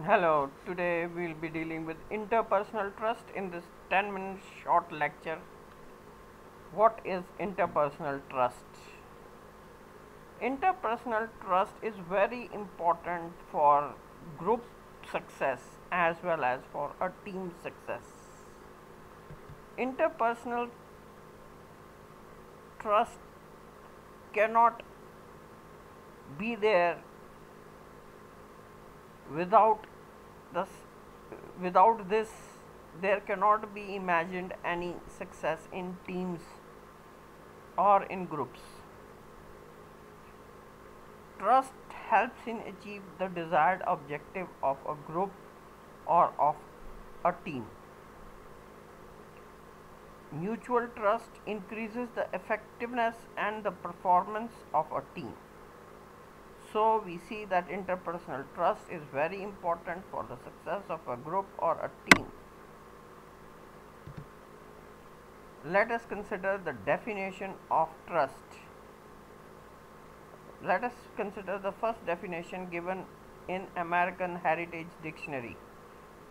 Hello, today we'll be dealing with interpersonal trust in this 10-minute short lecture. What is interpersonal trust? Interpersonal trust is very important for group success as well as for a team success. Interpersonal trust cannot be there without this without this there cannot be imagined any success in teams or in groups. Trust helps in achieve the desired objective of a group or of a team. Mutual trust increases the effectiveness and the performance of a team. So we see that interpersonal trust is very important for the success of a group or a team. Let us consider the definition of trust. Let us consider the first definition given in American Heritage Dictionary.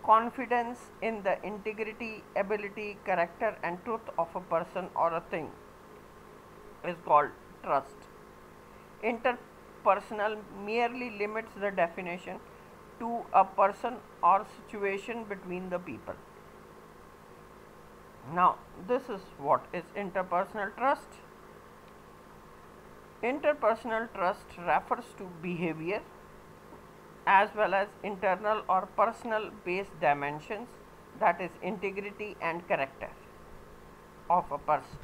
Confidence in the integrity, ability, character and truth of a person or a thing is called trust. Interpersonal merely limits the definition to a person or situation between the people. Now, this is what is interpersonal trust. Interpersonal trust refers to behavior as well as internal or personal based dimensions, that is integrity and character of a person.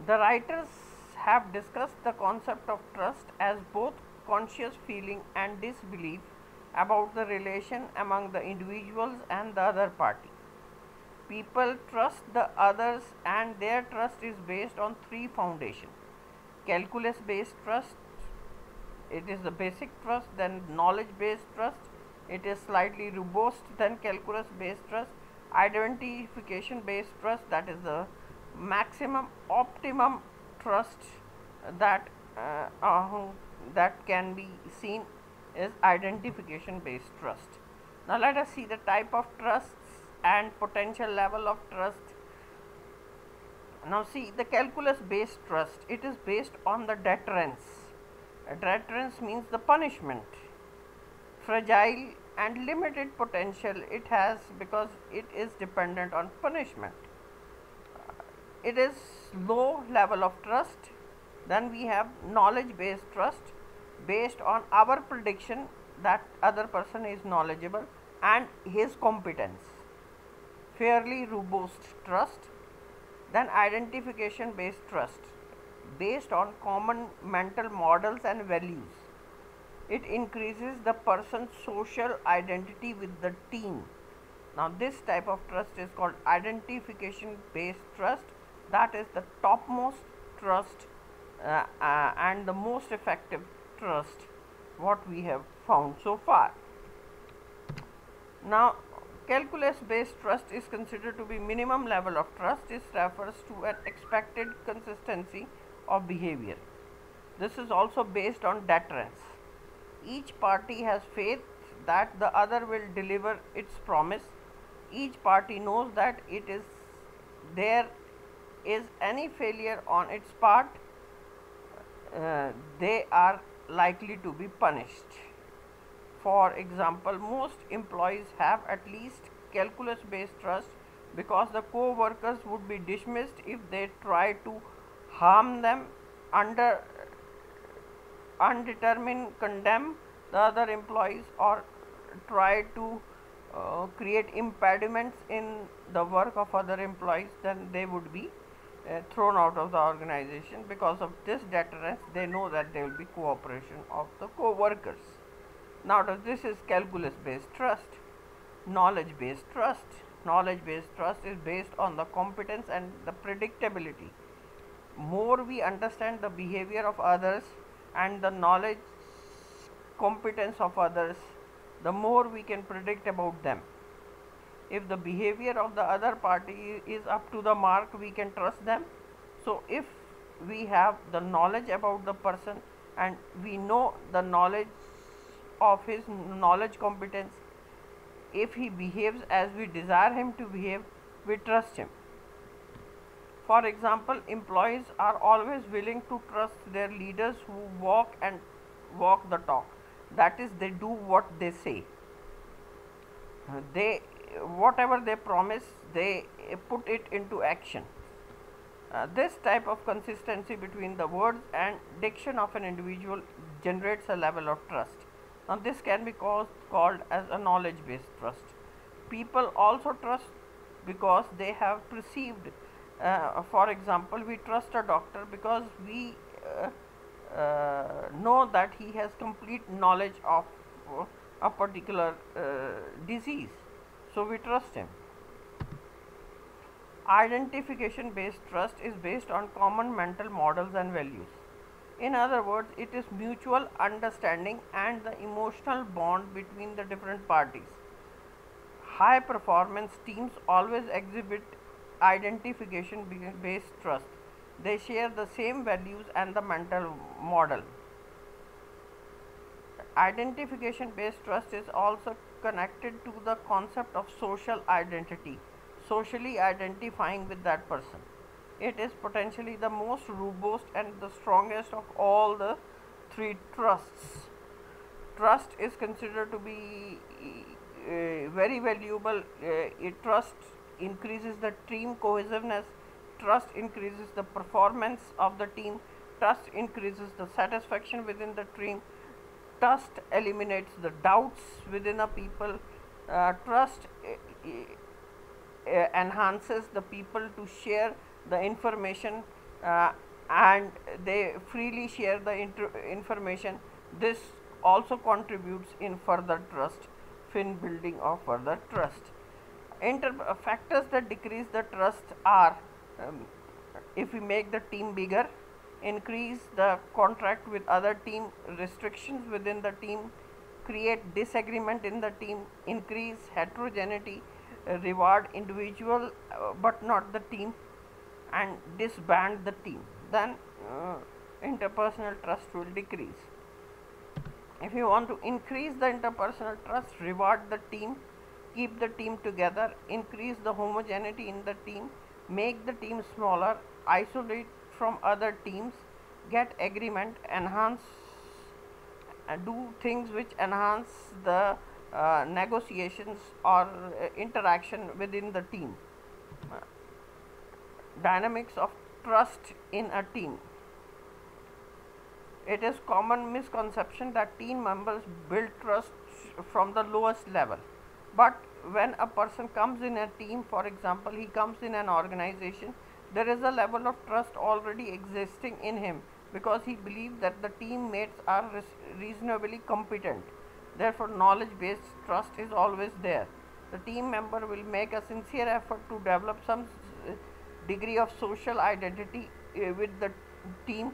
The writers have discussed the concept of trust as both conscious feeling and disbelief about the relation among the individuals and the other party. People trust the others and their trust is based on three foundations. Calculus based trust, it is the basic trust, then knowledge based trust, it is slightly robust than calculus based trust, identification based trust, that is the maximum optimum trust that that can be seen is identification based trust. Now let us see the type of trusts and potential level of trust. Now see the calculus based trust, it is based on the deterrence. Deterrence means the punishment. Fragile and limited potential it has because it is dependent on punishment. It is low level of trust. Then we have knowledge based trust based on our prediction that other person is knowledgeable and his competence. Fairly robust trust. Then identification based trust based on common mental models and values. It increases the person's social identity with the team. Now this type of trust is called identification based trust, that is the topmost trust and the most effective trust what we have found so far. Now calculus based trust is considered to be minimum level of trust. This refers to an expected consistency of behavior. This is also based on deterrence. Each party has faith that the other will deliver its promise. Each party knows that it is there is any failure on its part, they are likely to be punished. For example, most employees have at least calculus based trust because the co-workers would be dismissed if they try to harm them, under undetermined condemn the other employees or try to create impediments in the work of other employees, then they would be thrown out of the organization. Because of this deterrence, they know that there will be cooperation of the co-workers. Now this is calculus based trust. Knowledge based trust. Knowledge based trust is based on the competence and the predictability. More we understand the behavior of others and the knowledge competence of others, the more we can predict about them. If the behavior of the other party is up to the mark, we can trust them. So if we have the knowledge about the person and we know the knowledge of his knowledge competence. If he behaves as we desire him to behave, we trust him. For example, employees are always willing to trust their leaders who walk the talk. That is, they do what they say. They whatever they promise, they put it into action. This type of consistency between the words and diction of an individual generates a level of trust. Now, this can be called as a knowledge based trust. People also trust because they have perceived, for example, we trust a doctor because we know that he has complete knowledge of a particular disease, so we trust him. Identification based trust is based on common mental models and values. In other words, it is mutual understanding and the emotional bond between the different parties. High performance teams always exhibit identification based trust. They share the same values and the mental model. Identification based trust is also connected to the concept of social identity, socially identifying with that person. It is potentially the most robust and the strongest of all the three trusts. Trust is considered to be very valuable. Trust increases the team cohesiveness, trust increases the performance of the team, trust increases the satisfaction within the team, trust eliminates the doubts within a people, trust enhances the people to share the information, and they freely share the information. This also contributes in further trust, in building of further trust. Factors that decrease the trust are, if we make the team bigger, increase the contract with other team, restrictions within the team, create disagreement in the team, increase heterogeneity, reward individual but not the team, and disband the team, then interpersonal trust will decrease. If you want to increase the interpersonal trust, reward the team, keep the team together, increase the homogeneity in the team, make the team smaller, isolate from other teams, get agreement, enhance, do things which enhance the negotiations or interaction within the team. Dynamics of trust in a team. It is common misconception that team members build trust from the lowest level. But when a person comes in a team, for example, he comes in an organization, there is a level of trust already existing in him because he believes that the teammates are reasonably competent. Therefore, knowledge-based trust is always there. The team member will make a sincere effort to develop some degree of social identity with the team,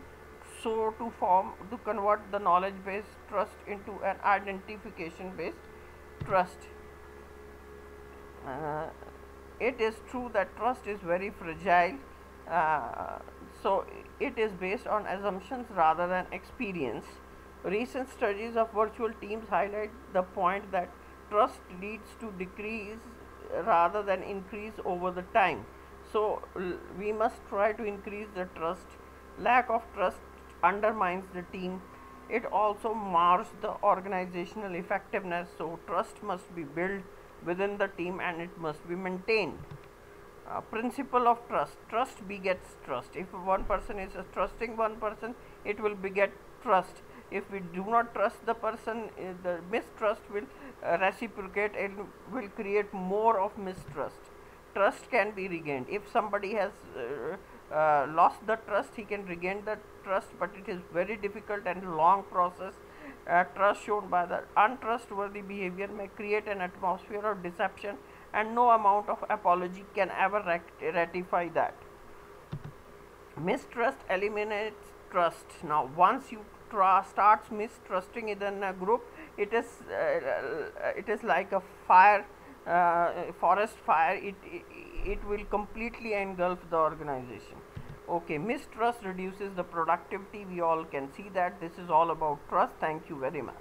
so to convert the knowledge-based trust into an identification-based trust. It is true that trust is very fragile, so it is based on assumptions rather than experience. Recent studies of virtual teams highlight the point that trust leads to decrease rather than increase over the time. So we must try to increase the trust. Lack of trust undermines the team. It also mars the organizational effectiveness. So trust must be built within the team and it must be maintained. Principle of trust. Trust begets trust. If one person is trusting one person, it will beget trust. If we do not trust the person, the mistrust will reciprocate and will create more of mistrust. Trust can be regained. If somebody has lost the trust, he can regain the trust, but it is very difficult and long process. Trust shown by the untrustworthy behavior may create an atmosphere of deception, and no amount of apology can ever ratify that. Mistrust eliminates trust. Now, once you starts mistrusting in a group, it is like a fire, forest fire. It will completely engulf the organization. Okay, mistrust reduces the productivity. We all can see that. This is all about trust. Thank you very much.